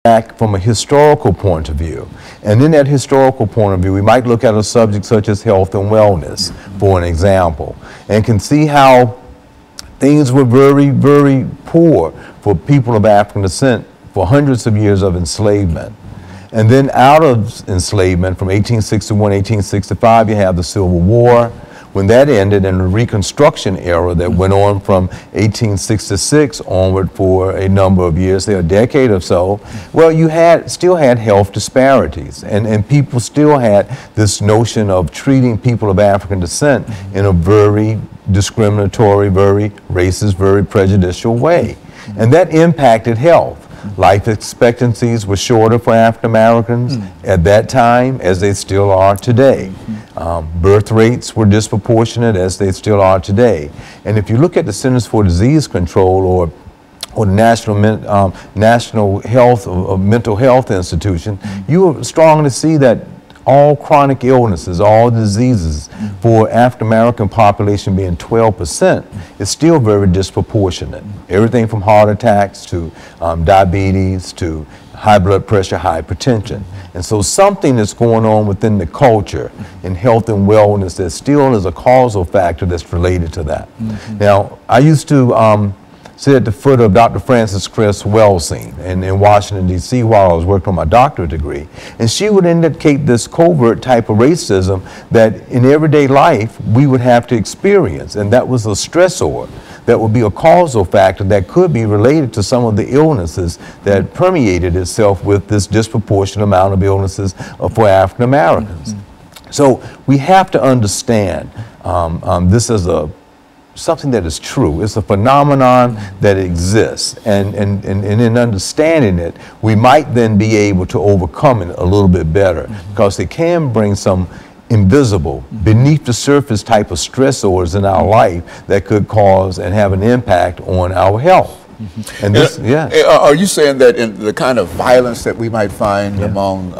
back from a historical point of view. And in that historical point of view, we might look at a subject such as health and wellness, for an example, and can see how things were very, very poor for people of African descent for hundreds of years of enslavement. And then out of enslavement from 1861, 1865, you have the Civil War. When that ended, and the Reconstruction era that went on from 1866 onward for a number of years, a decade or so, well, you still had health disparities, and people still had this notion of treating people of African descent in a very discriminatory, very racist, very prejudicial way. And that impacted health. Life expectancies were shorter for African Americans at that time as they still are today. Birth rates were disproportionate as they still are today. And if you look at the Centers for Disease Control or the National Health or Mental Health Institution, you are strong to see that all chronic illnesses, all diseases for African American population being 12% is still very disproportionate. Everything from heart attacks to diabetes to high blood pressure, hypertension. And so something is going on within the culture in health and wellness that still is a causal factor that's related to that. Now, I used to sit at the foot of Dr. Frances Cress Welsing in Washington, D.C. while I was working on my doctorate degree. And she would indicate this covert type of racism that in everyday life we would have to experience. And that was a stressor that would be a causal factor that could be related to some of the illnesses that permeated itself with this disproportionate amount of illnesses for African Americans. So we have to understand this as something that is true. It's a phenomenon that exists, and in understanding it, we might then be able to overcome it a little bit better, because it can bring some invisible, beneath the surface type of stressors in our life that could cause and have an impact on our health. And this, are you saying that in the kind of violence that we might find among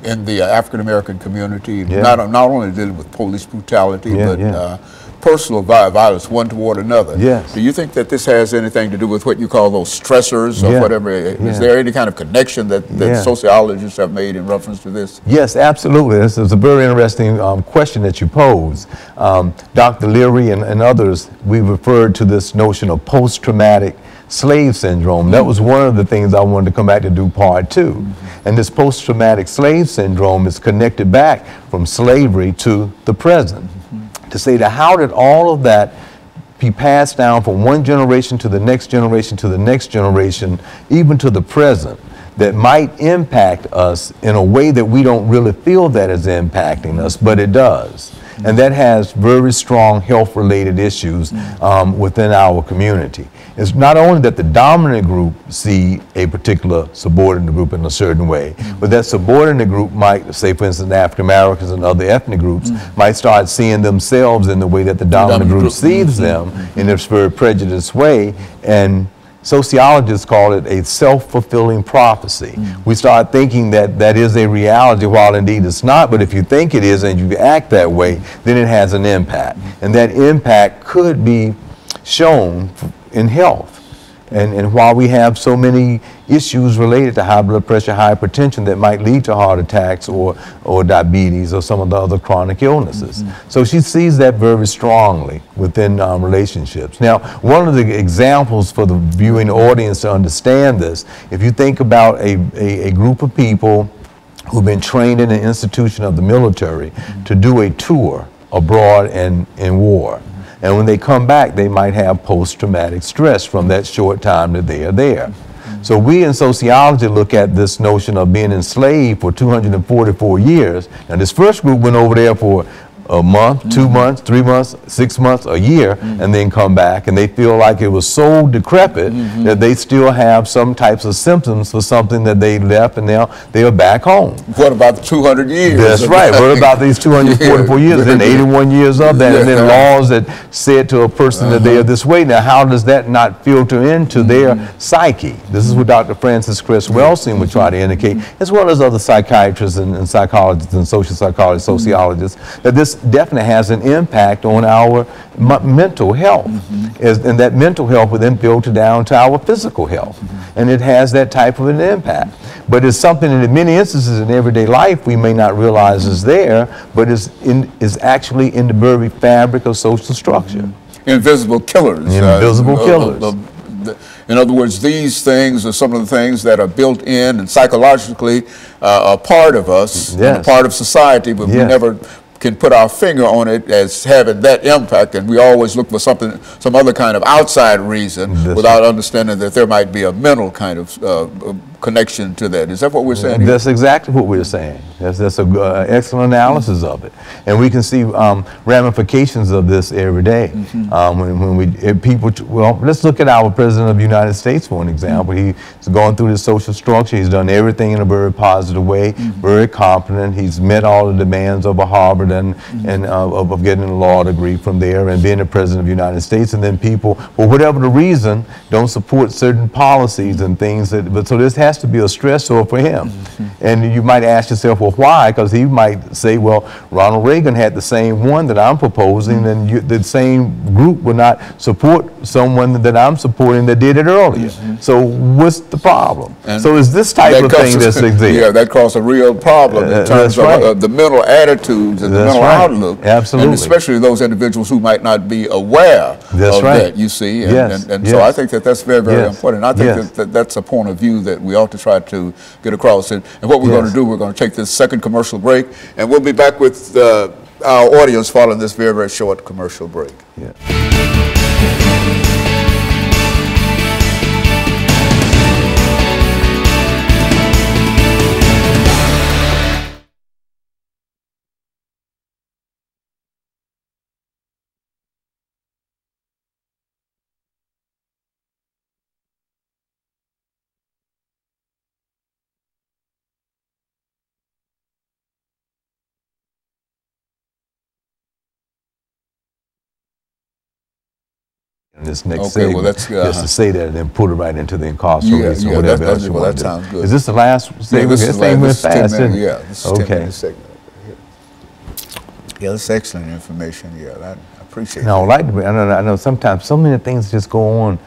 in the African American community, not only dealing with police brutality, but personal violence one toward another. Do you think that this has anything to do with what you call those stressors or whatever? Is there any kind of connection that sociologists have made in reference to this? Yes, absolutely. This is a very interesting question that you pose. Dr. Leary and others, we referred to this notion of post-traumatic slave syndrome. That was one of the things I wanted to come back to do part two. And this post-traumatic slave syndrome is connected back from slavery to the present. To say that how did all of that be passed down from one generation to the next generation to the next generation, even to the present, that might impact us in a way that we don't really feel that is impacting us, but it does. And that has very strong health-related issues within our community. It's not only that the dominant group see a particular subordinate group in a certain way, but that subordinate group might, say for instance, African Americans and other ethnic groups, might start seeing themselves in the way that the dominant group sees them in this very prejudiced way. And sociologists call it a self-fulfilling prophecy. We start thinking that that is a reality, while indeed it's not, but if you think it is and you act that way, then it has an impact. And that impact could be shown in health. And while we have so many issues related to high blood pressure, hypertension that might lead to heart attacks or diabetes or some of the other chronic illnesses. So she sees that very strongly within relationships. Now, one of the examples for the viewing audience to understand this, if you think about a group of people who've been trained in an institution of the military to do a tour abroad and in war. And when they come back, they might have post-traumatic stress from that short time that they are there. So we in sociology look at this notion of being enslaved for 244 years. Now this first group went over there for a month, 2 months, 3 months, 6 months, a year, and then come back, and they feel like it was so decrepit that they still have some types of symptoms for something that they left, and now they are back home. What about the 200 years? That's right. What about these 244 years, then 81 years of that, and then laws that said to a person that they are this way? Now, how does that not filter into their psyche? This is what Dr. Frances Cress Welsing would try to indicate, as well as other psychiatrists and psychologists and social psychologists, sociologists, that this definitely has an impact on our mental health. And that mental health will then filter down to our physical health. And it has that type of an impact. But it's something that in many instances in everyday life we may not realize is there, but is actually in the very fabric of social structure. Invisible killers. Invisible killers. In other words, these things are some of the things that are built in and psychologically a part of us, and a part of society, but we never can put our finger on it as having that impact, and we always look for some other kind of outside reason without understanding that there might be a mental kind of connection to that. Is that what we're saying? That's exactly what we're saying. That's an excellent analysis of it, and we can see ramifications of this every day. Well, let's look at our President of the United States for an example. He's gone through this social structure. He's done everything in a very positive way, very competent. He's met all the demands of a Harvard and of getting a law degree from there and being the President of the United States. And then people, for whatever the reason, don't support certain policies and things. But so this has to be a stressor for him. And you might ask yourself, well, why? Because he might say, well, Ronald Reagan had the same one that I'm proposing, and the same group would not support someone that I'm supporting that did it earlier. So what's the problem? And so is this type of thing that's exists? Yeah, that causes a real problem in terms of the mental attitudes and the mental outlook. Absolutely. And especially those individuals who might not be aware of that, you see. And so I think that that's very, very important. I think that that's a point of view that we ought to try to get across. And what we're going to do, we're going to take this second commercial break, and we'll be back with our audience following this very, very short commercial break. This next segment, just to say that and then put it right into the incarceration or whatever else you want to do. Sounds good. Is this the last segment? This thing went fast, didn't it? Yeah, this is 10-minute segment. Yeah, that's excellent information. Yeah, I appreciate it. No, I know sometimes so many things just go on.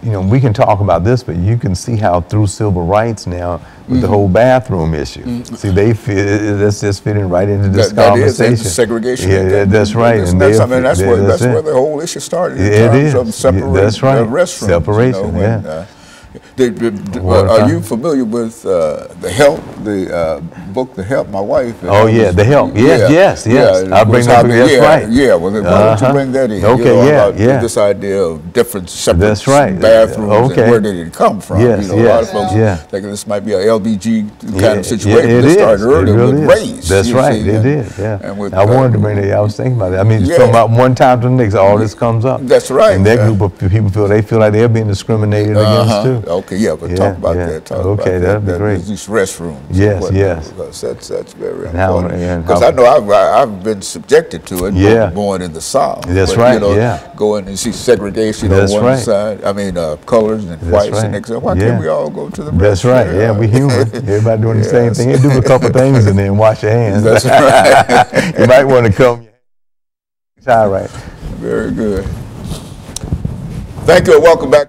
You know, we can talk about this, but you can see how through civil rights now with the whole bathroom issue. See, that's just fitting right into this conversation. That is segregation. Yeah, that's right. That's where the whole issue started. In terms of separating restrooms. Separation. Yeah. Are you familiar with The Help, the book The Help? My wife. The Help. Yes. I bring that up. That's right. Yeah, well, why don't you bring that in? Okay, This idea of different separate bathrooms and where did it come from? Yes, a lot of folks think this might be a LBG kind of situation. It started earlier with race. That's right, it did, I wanted to bring that. I was thinking about that. I mean, from one time to the next, all this comes up. That's right. And that group of people feel like they're being discriminated against too. Okay, but talk about that. That'd be great. These restrooms. Yes. That's very important. Because I know I've been subjected to it. Born in the South. That's right. Going and see segregation on one side. I mean, colors and whites and things. Why can't we all go to the restroom? That's right. Yeah, we human. Everybody doing the same thing. You do a couple things and then wash your hands. That's right. You might want to comb your hands. All right. Very good. Thank you and welcome back.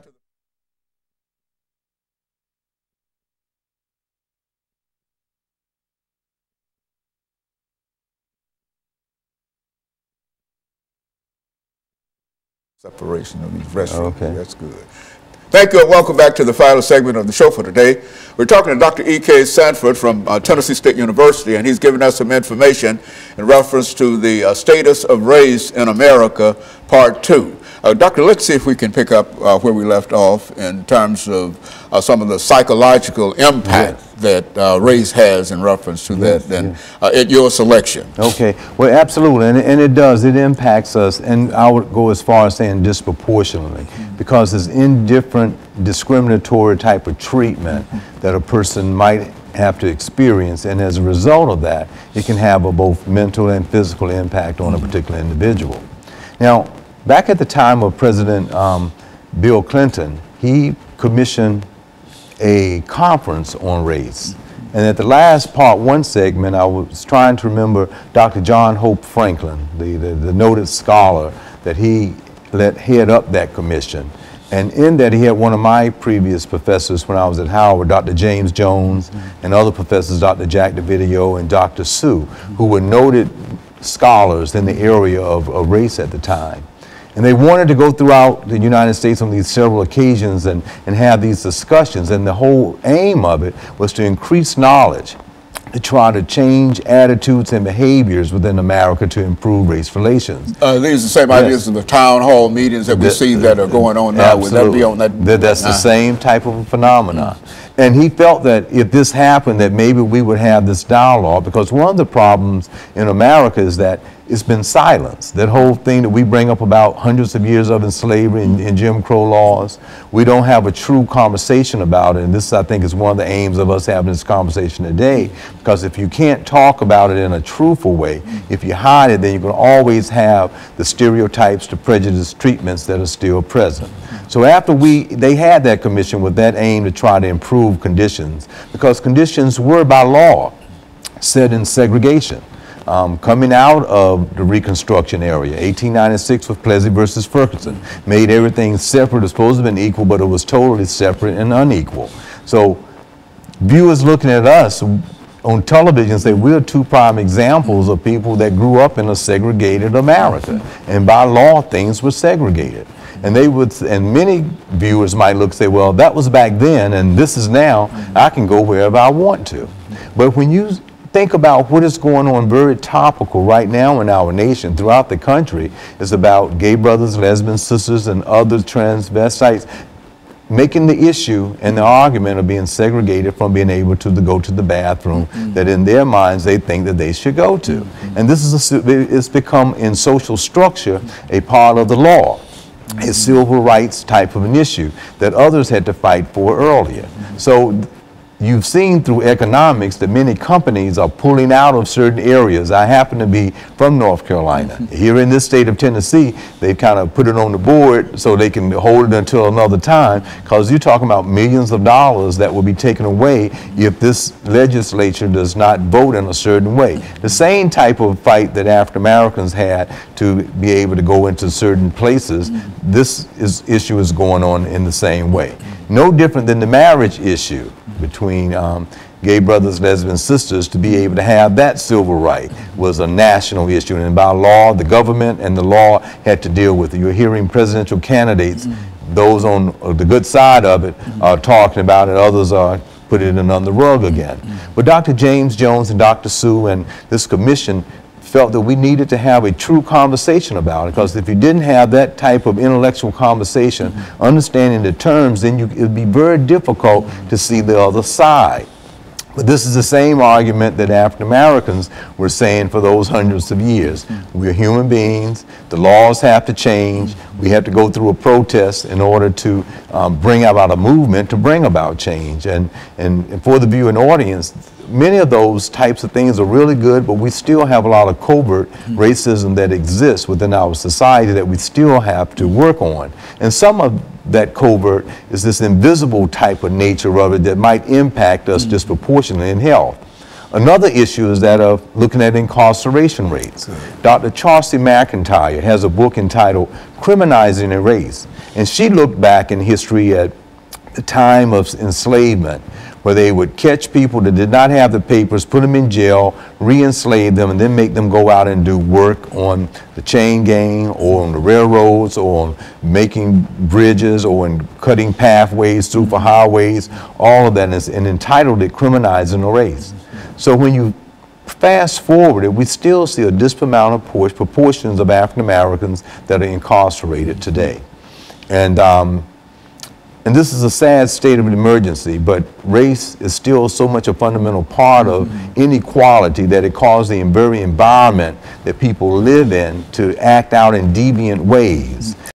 Separation of these restrooms. That's good. Thank you and welcome back to the final segment of the show for today. We're talking to Dr. EKSanford from Tennessee State University, and he's giving us some information in reference to the status of race in America, Part 2. Doctor, let's see if we can pick up where we left off in terms of some of the psychological impact that race has in reference to that, and at your selection. Okay, well, absolutely, and it does. It impacts us, and I would go as far as saying disproportionately, because it's indifferent, discriminatory type of treatment that a person might have to experience, and as a result of that, it can have a both mental and physical impact on a particular individual. Now, back at the time of President Bill Clinton, he commissioned a conference on race, And at the last part one segment, I was trying to remember Dr. John Hope Franklin, the noted scholar, that he let head up that commission. And in that, he had one of my previous professors when I was at Howard, Dr. James Jones, and other professors, Dr. Jack DeVideo and Dr. Sue, who were noted scholars in the area of race at the time. And they wanted to go throughout the United States on these several occasions and have these discussions. And the whole aim of it was to increase knowledge, to try to change attitudes and behaviors within America to improve race relations. These are the same ideas of the town hall meetings that we see that are going on now. Would that be on that? That's the same type of phenomenon. And he felt that if this happened, that maybe we would have this dialogue, because one of the problems in America is that it's been silenced. That whole thing that we bring up about hundreds of years of slavery and Jim Crow laws, we don't have a true conversation about it. And this, I think, is one of the aims of us having this conversation today, because if you can't talk about it in a truthful way, if you hide it, then you're going to always have the stereotypes, the prejudice treatments that are still present. So after they had that commission with that aim to try to improve conditions, because conditions were by law set in segregation. Coming out of the Reconstruction area, 1896 with Plessy versus Ferguson, made everything separate. It was supposed to have been equal, but it was totally separate and unequal. So viewers looking at us on television say we're two prime examples of people that grew up in a segregated America. And by law, things were segregated. And and many viewers might look and say, well, that was back then and this is now. I can go wherever I want to. But when you think about what is going on very topical right now in our nation, throughout the country, is about gay brothers, lesbian sisters, and other transvestites making the issue and the argument of being segregated from being able to go to the bathroom that in their minds they think that they should go to. And this is it's become in social structure a part of the law, a civil rights type of an issue that others had to fight for earlier. So you've seen through economics that many companies are pulling out of certain areas. I happen to be from North Carolina. Here in this state of Tennessee, they've kind of put it on the board so they can hold it until another time, because you're talking about millions of dollars that will be taken away if this legislature does not vote in a certain way. The same type of fight that African Americans had to be able to go into certain places, this issue is going on in the same way. No different than the marriage issue between gay brothers, lesbian sisters, to be able to have that civil right was a national issue. And by law, the government and the law had to deal with it. You're hearing presidential candidates, those on the good side of it, are talking about it, others are putting it on the rug again. But Dr. James Jones and Dr. Sue and this commission felt that we needed to have a true conversation about it, because if you didn't have that type of intellectual conversation, understanding the terms, then it would be very difficult to see the other side. But this is the same argument that African Americans were saying for those hundreds of years. We're human beings, the laws have to change, we have to go through a protest in order to bring about a movement to bring about change. And for the viewing audience, many of those types of things are really good, but we still have a lot of covert racism that exists within our society that we still have to work on. And some of that covert is this invisible type of nature of it that might impact us disproportionately in health. Another issue is that of looking at incarceration rates. Dr. Chauncey McIntyre has a book entitled Criminalizing a Race, and she looked back in history at the time of enslavement, where they would catch people that did not have the papers, put them in jail, re-enslave them, and then make them go out and do work on the chain gang or on the railroads or on making bridges or in cutting pathways through for highways. All of that is entitled it Criminalizing a Race. So when you fast forward it, we still see a disproportionate amount of proportions of African Americans that are incarcerated today. And this is a sad state of an emergency, but race is still so much a fundamental part of inequality that it causes the very environment that people live in to act out in deviant ways.